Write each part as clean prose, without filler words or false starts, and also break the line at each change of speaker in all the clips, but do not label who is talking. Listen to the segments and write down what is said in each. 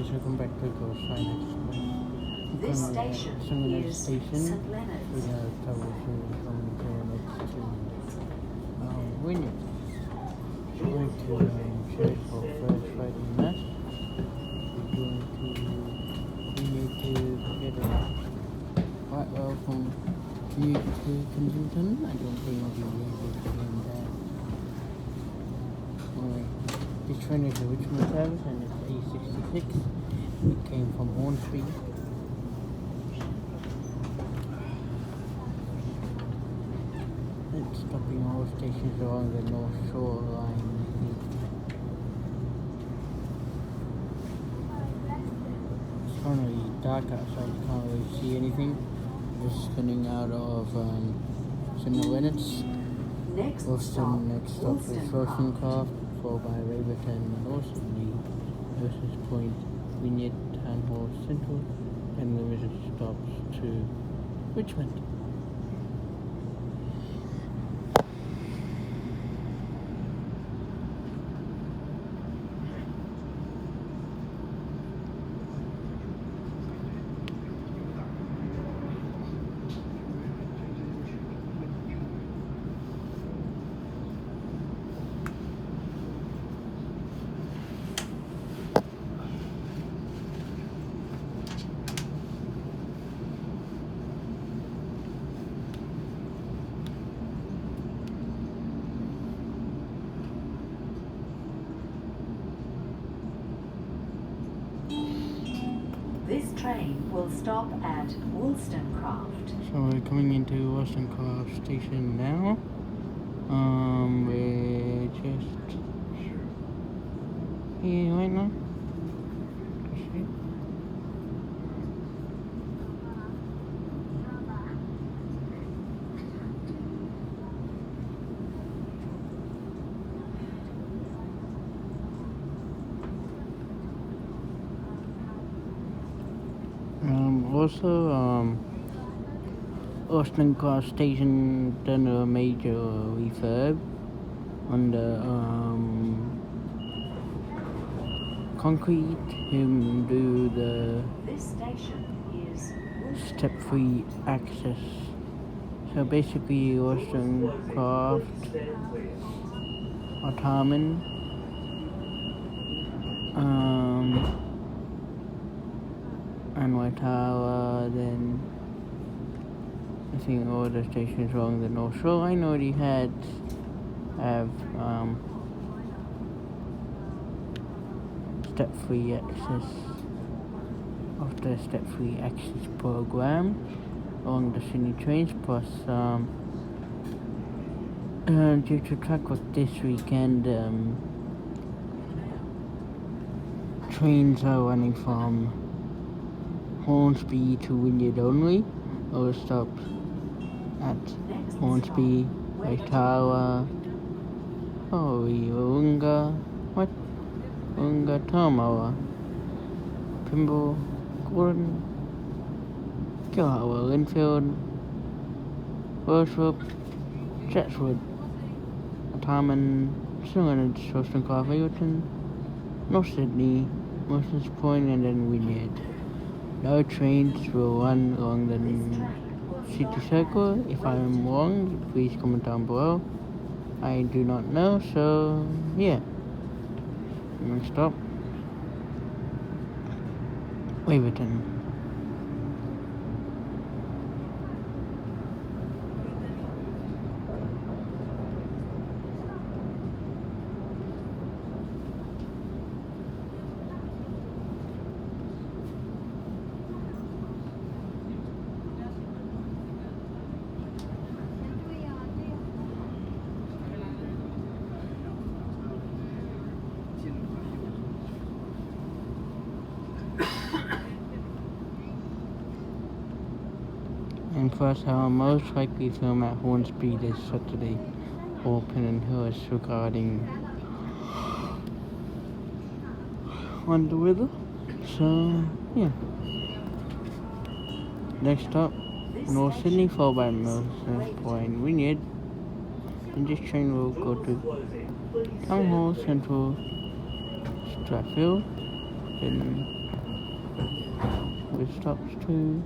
guys, welcome back to Ghost Finance.
This station is
Station.
St. Leonards.
We have travel from Leonards to Wynyard. Going to church for First Friday Mass. We're going to Wynyard to get a quite well from New to Kensington. I don't think I'll be able to get there. Anyway, this train is a Richmond service and it's A66. It came from Hornsby. It's stopping all stations along the North Shore line. It's currently dark outside, you can't really see anything. Just spinning out of St. Leonards. Next stop is Wollstonecraft, followed by Raverton, Northsydney, Nurses Point, Wynyard, Town Hall Central, and limited stops to Richmond.
This train will stop at Wollstonecraft.
So we're coming into Wollstonecraft station now. We're just here right now. Wollstonecraft station done a major refurb on the concrete to do the
This station is
step-free access. So basically Wollstonecraft, Ottoman, and Waitara, then I think all the stations along the North Shore line already have step-free access of the step-free access program along the Sydney trains, plus due to track work this weekend, trains are running from Hornsby to Wynyard only. All stops at Hornsby, Waitara, Unga Tamawa, Pimble, Gordon, Kilhour, Linfield, Worship, Chatswood, Ottoman, St. Leonards, Wollstonecraft, Raverton, North Sydney, Nurses Point, and then Wynyard. No trains will run along the city circle. If I'm wrong, please comment down below. I do not know, so yeah. Next stop, Waverton. And first, I will most likely film at Hornsby this Saturday or Pennant Hills regarding on the weather. So yeah. Next stop, North Sydney, followed by Nurses Point, Wynyard. And this train will go to Town Hall Central, Strathfield, then it stops too.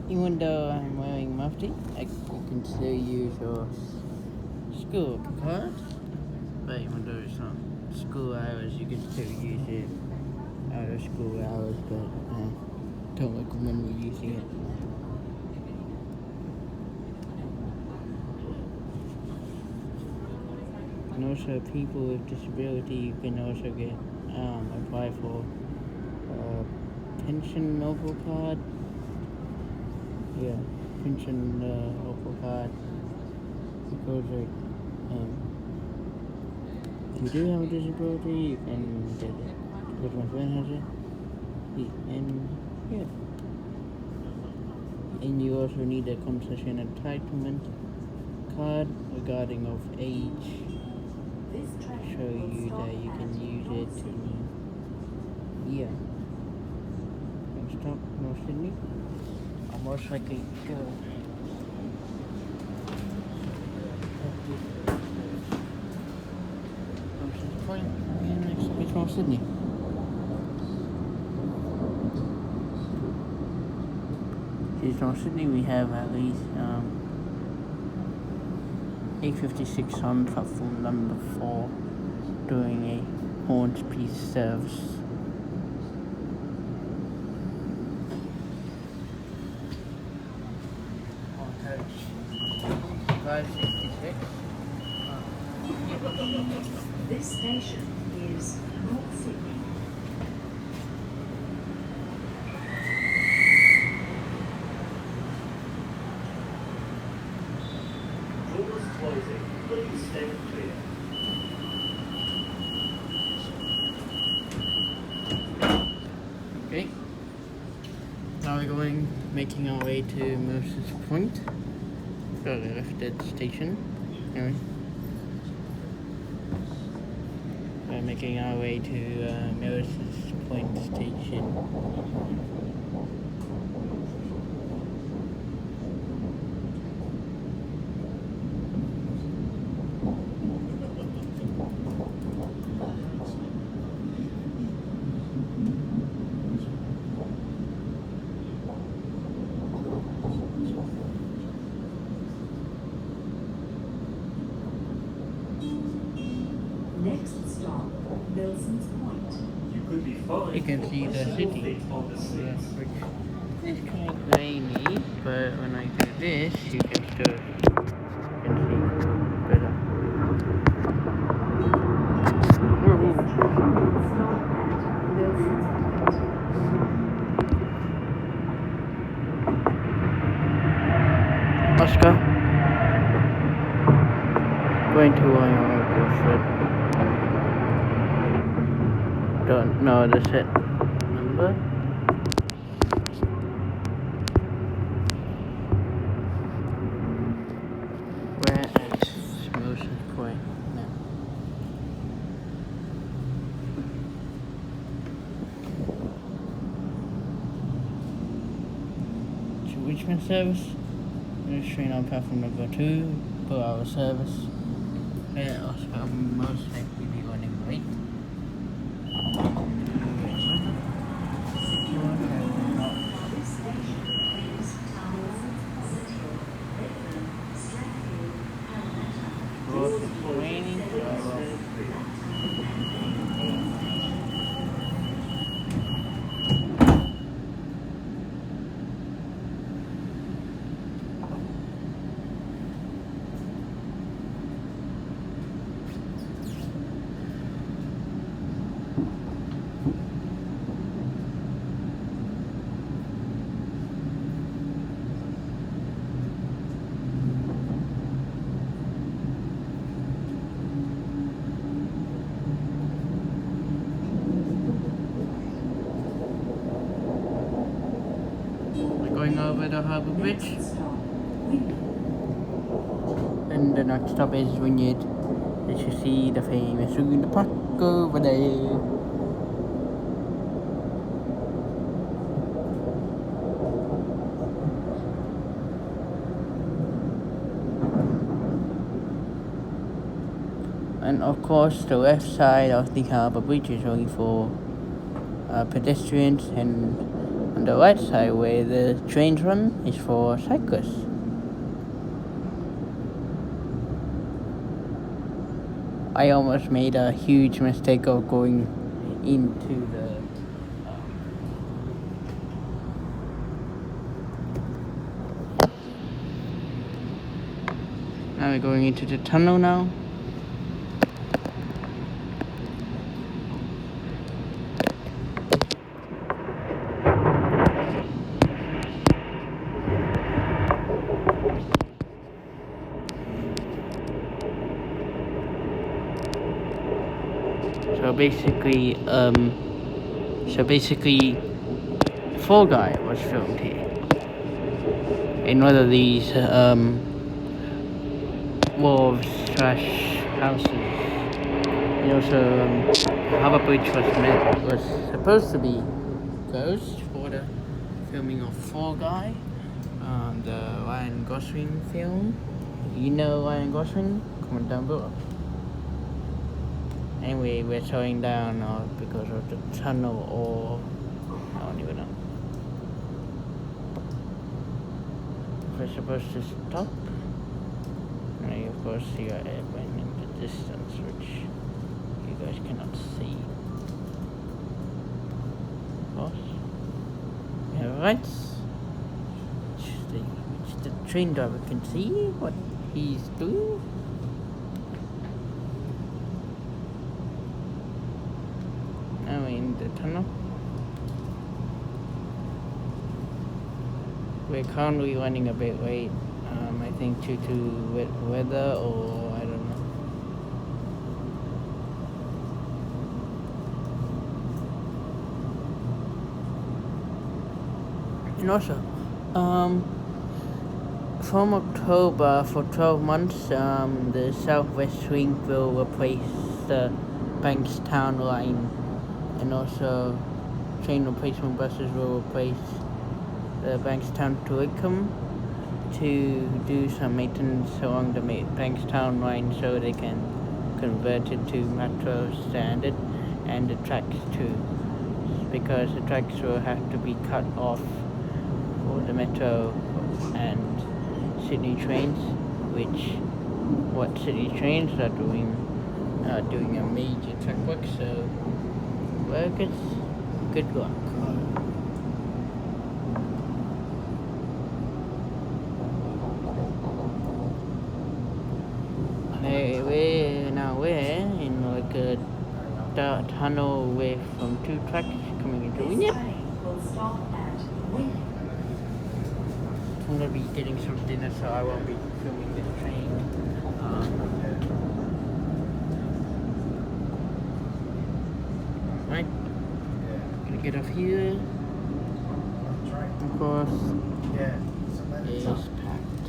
Even though I'm wearing mufti, I can still use your school card. But even though it's not school hours, you can still use it out of school hours. But don't recommend me using it. And also, people with disability, you can also get apply for pension mobile card. Yeah, pension mobile card, because if you do have a disability, you can get it. Because my friend has it, and yeah. And you also need a concession entitlement card regarding of age. Show you that you can use it. And, yeah. And stop North Sydney. I'll most likely go. Point. And next up is North Sydney. Here's North Sydney. We have at least 8:56 on platform number 4 doing a horns piece service. On coach 566.
This station is North Sydney.
Doors closing. Please stay clear.
Okay. Now we're making our way to Moses Point. So we left that station. Anyway. We're making our way to Moses Point Station.
Next stop, Nelson's Point.
You could be fined
You can see the
for
city.
4 feet on the seats.
It's kind of rainy, but when I do this, you can still see better. Oscar, going to Wynyard. Don't know the set number. We're at Moses Point now. To Richmond service. This train on platform number 2 per hour service. Where Oscar will most likely be running late.
This station is Townsend, Central, Redfern, Slackville, Parramatta.
It's raining, so I will. going over the harbour bridge.
Next stop, Wynyard.
And the next stop is Wynyard. As you see the famous Luna Park over there. And of course the left side of the harbour bridge is only for pedestrians, and on the right side where the trains run is for cyclists. I almost made a huge mistake of going into the now we're going into the tunnel now. So basically, Fall Guy was filmed here in one of these wharves slash houses. And also, Harbour Bridge was supposed to be closed for the filming of Fall Guy, the Ryan Gosling film. You know Ryan Gosling? Comment down below. Anyway, we're slowing down because of the tunnel, or I don't even know. We're supposed to stop. And you of course see our airplane in the distance, which you guys cannot see. Of course. We have lights. Which the train driver can see what he's doing. Now we're in the tunnel. We're currently running a bit late. I think due to wet weather, or I don't know. And also, from October for 12 months, the Southwest Wing will replace the Bankstown line. And also, train replacement buses will replace the Bankstown to Wickham to do some maintenance along the Bankstown line, so they can convert it to Metro Standard, and the tracks too, because the tracks will have to be cut off for the Metro and Sydney trains, which what Sydney trains are doing a major track work, so workers, good luck. We're in like a tunnel with from two tracks coming into Wynyard.
Will stop at Wynyard.
I'm gonna be getting some dinner, so I won't be filming this train. Right, gonna get off here. Of course, it's packed.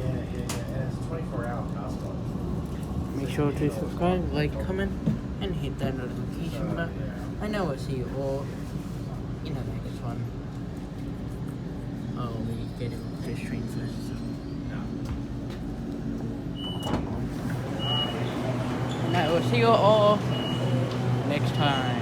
And it's 24-hour gospel.
Make sure to subscribe, like, comment, and hit that notification bell. I know I'll see you all in the next one. I'll be getting off this train first. And I will see you all next time.